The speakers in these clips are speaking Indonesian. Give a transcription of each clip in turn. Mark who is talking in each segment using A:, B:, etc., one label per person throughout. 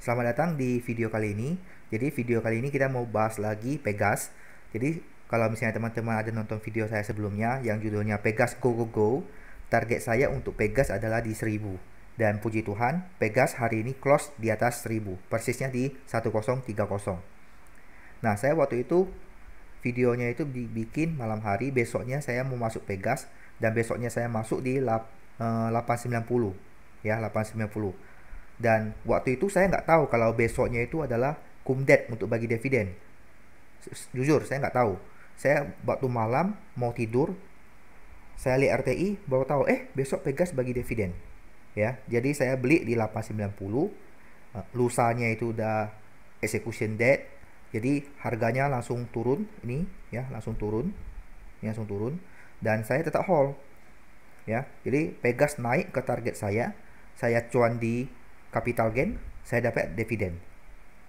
A: Selamat datang di video kali ini. Jadi video kali ini kita mau bahas lagi Pegas. Jadi kalau misalnya teman-teman ada nonton video saya sebelumnya yang judulnya Pegas Go Go Go, target saya untuk Pegas adalah di 1000. Dan puji Tuhan, Pegas hari ini close di atas 1000, persisnya di 1030. Nah, saya waktu itu videonya itu dibikin malam hari, besoknya saya mau masuk Pegas dan besoknya saya masuk di 890 ya, 890. Dan waktu itu saya nggak tahu kalau besoknya itu adalah kumdet untuk bagi dividen. Jujur saya nggak tahu. Saya waktu malam mau tidur, saya lihat RTI baru tahu besok Pegas bagi dividen. Ya, jadi saya beli di 890. Lusanya itu udah execution date. Jadi harganya langsung turun ini ya, langsung turun. Ini langsung turun dan saya tetap hold. Ya, jadi Pegas naik ke target saya cuan di capital gain, saya dapat dividen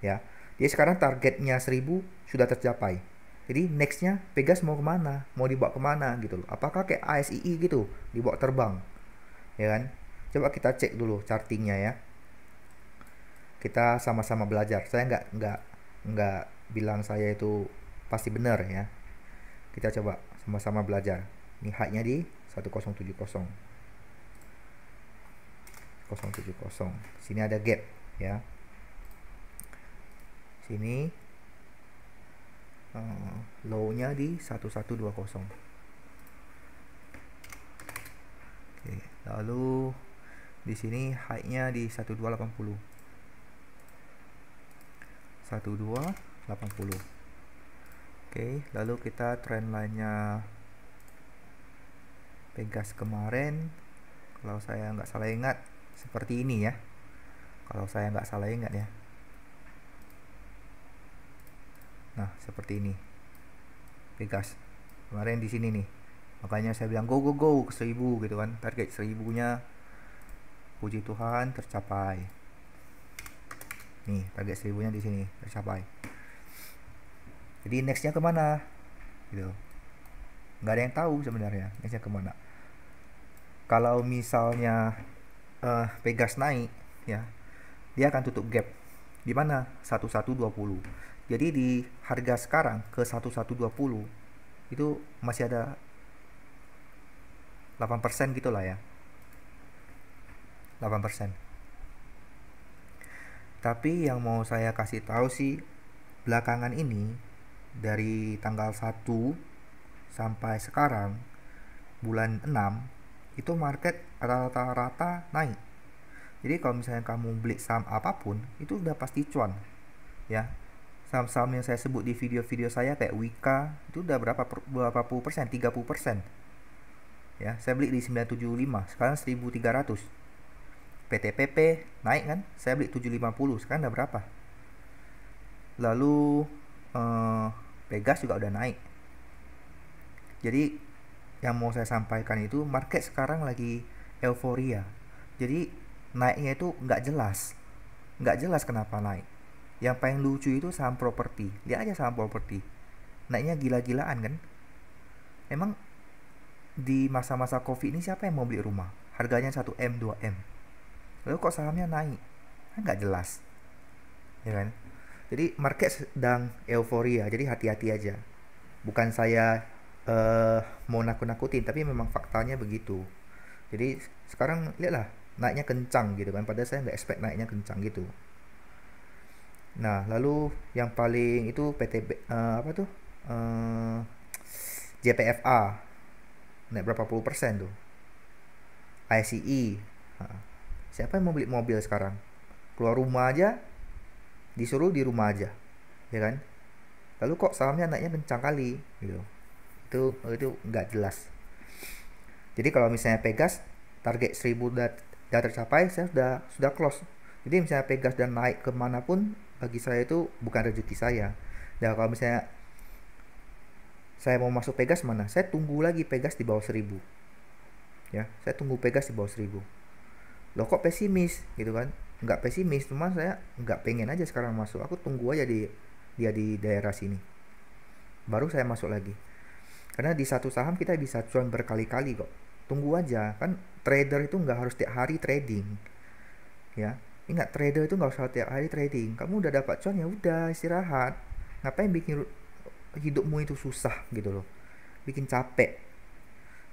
A: ya. Jadi sekarang targetnya 1000 sudah tercapai. Jadi nextnya Pegas mau kemana, mau dibawa kemana gitu loh. Apakah kayak ASII gitu, dibawa terbang ya kan. Coba kita cek dulu chartingnya ya, kita sama-sama belajar. Saya nggak bilang saya itu pasti benar ya, kita coba sama-sama belajar. Ini high-nya di 1070. Sini ada gap ya, sini low-nya di 1120. Oke, lalu di sini high-nya di 1280. Oke, lalu kita trend line-nya Pegas kemarin, kalau saya nggak salah ingat seperti ini ya, kalau saya nggak salah ingat ya. Nah, seperti ini Pegas kemarin di sini nih, makanya saya bilang go go go ke 1000 gitu kan. Target 1000-nya puji Tuhan tercapai. Nih, target 1000-nya di sini tercapai. Jadi nextnya kemana gitu, nggak ada yang tahu sebenarnya nextnya kemana. Kalau misalnya Pegas naik ya, dia akan tutup gap di mana 1120. Jadi di harga sekarang ke 1120 itu masih ada 8% gitulah ya, 8%. Tapi yang mau saya kasih tahu sih, belakangan ini dari tanggal 1 sampai sekarang bulan 6 itu market rata-rata naik. Jadi kalau misalnya kamu beli saham apapun itu udah pasti cuan ya. Saham-saham yang saya sebut di video-video saya kayak Wika itu udah berapa puluh persen, 30% ya. Saya beli di 975, sekarang 1300. PTPP naik kan, saya beli 750, sekarang udah berapa. Lalu Pegas juga udah naik. Jadi yang mau saya sampaikan itu, market sekarang lagi euforia. Jadi naiknya itu nggak jelas kenapa naik. Yang paling lucu itu saham properti. Lihat aja saham properti, naiknya gila-gilaan kan. Emang di masa-masa COVID ini siapa yang mau beli rumah? Harganya 1M, 2M. Lalu kok sahamnya naik? Kan nggak jelas ya kan. Jadi market sedang euforia, jadi hati-hati aja. Bukan saya mau nakut-nakutin, tapi memang faktanya begitu. Jadi sekarang lihatlah naiknya kencang gitu kan, padahal saya nggak expect naiknya kencang gitu. Nah, lalu yang paling itu PTB JPFA naik berapa puluh persen tuh. ICE, siapa yang mau beli mobil sekarang? Keluar rumah aja disuruh di rumah aja ya kan. Lalu kok sahamnya naiknya kencang kali gitu. Itu nggak jelas. Jadi kalau misalnya Pegas target 1000 udah tercapai, saya sudah close. Jadi misalnya Pegas dan naik kemanapun, bagi saya itu bukan rezeki saya. Dan kalau misalnya saya mau masuk Pegas mana, saya tunggu lagi Pegas di bawah 1000 ya. Saya tunggu Pegas di bawah 1000. Loh kok pesimis gitu kan? Nggak pesimis, cuma saya nggak pengen aja sekarang masuk. Aku tunggu aja dia di daerah sini, baru saya masuk lagi. Karena di satu saham kita bisa cuan berkali-kali kok. Tunggu aja, kan trader itu nggak harus tiap hari trading ya. Ingat, trader itu nggak usah tiap hari trading. Kamu udah dapat cuan, ya udah istirahat. Ngapain bikin hidupmu itu susah gitu loh, bikin capek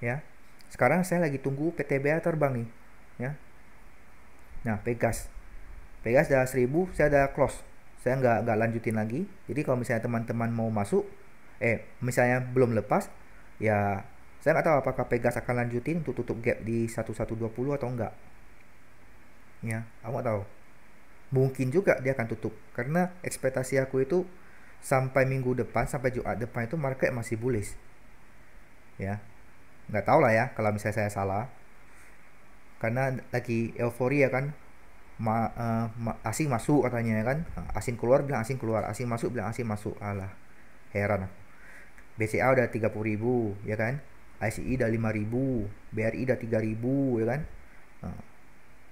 A: ya. Sekarang saya lagi tunggu PTBA terbang nih ya. Nah, Pegas udah 1000, saya udah close, saya nggak lanjutin lagi. Jadi kalau misalnya teman-teman mau masuk, misalnya belum lepas, ya saya nggak tahu apakah Pegas akan lanjutin untuk tutup gap di 1120 atau enggak ya. Aku nggak tahu, mungkin juga dia akan tutup, karena ekspektasi aku itu sampai minggu depan, sampai Jumat depan itu market masih bullish ya. Nggak tahu lah ya kalau misalnya saya salah, karena lagi euforia kan. Asing masuk katanya kan, asing keluar bilang asing keluar, asing masuk bilang asing masuk. Alah, heran aku. BCA udah 30.000 ya kan, ICI udah 5.000, BRI udah 3.000 ya kan. Nah,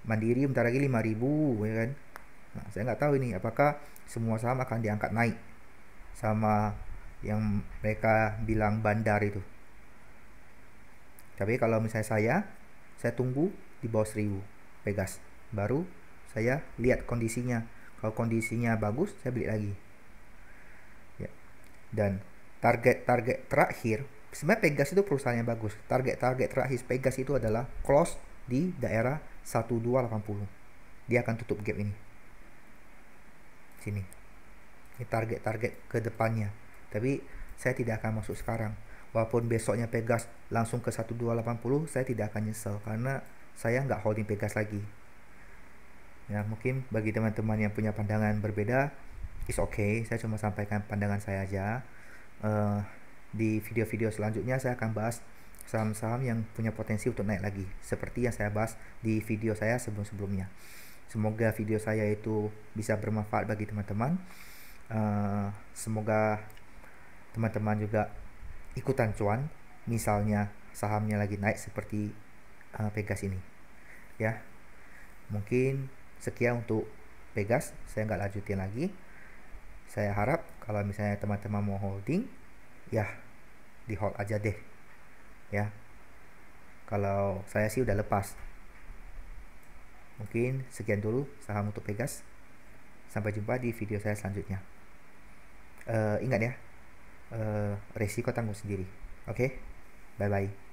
A: Mandiri bentar lagi 5.000 ya kan. Nah, saya nggak tahu ini apakah semua saham akan diangkat naik sama yang mereka bilang bandar itu. Tapi kalau misalnya saya tunggu di bawah 1.000 Pegas, baru saya lihat kondisinya. Kalau kondisinya bagus, saya beli lagi ya. Dan target terakhir, sebenarnya Pegas itu perusahaan yang bagus. Target terakhir Pegas itu adalah close di daerah 1280. Dia akan tutup gap ini sini. Ini target ke depannya. Tapi saya tidak akan masuk sekarang. Walaupun besoknya Pegas langsung ke 1280, saya tidak akan nyesel, karena saya nggak holding Pegas lagi ya. Mungkin bagi teman-teman yang punya pandangan berbeda, is okay, saya cuma sampaikan pandangan saya aja. Di video-video selanjutnya saya akan bahas saham-saham yang punya potensi untuk naik lagi, seperti yang saya bahas di video saya sebelum-sebelumnya. Semoga video saya itu bisa bermanfaat bagi teman-teman. Semoga teman-teman juga ikutan cuan, misalnya sahamnya lagi naik seperti Pegas ini ya. Mungkin sekian untuk Pegas, saya nggak lanjutin lagi. Saya harap kalau misalnya teman-teman mau holding, ya di hold aja deh ya. Kalau saya sih udah lepas. Mungkin sekian dulu saham untuk Pegas. Sampai jumpa di video saya selanjutnya. Ingat ya, resiko tanggung sendiri. Oke, bye bye.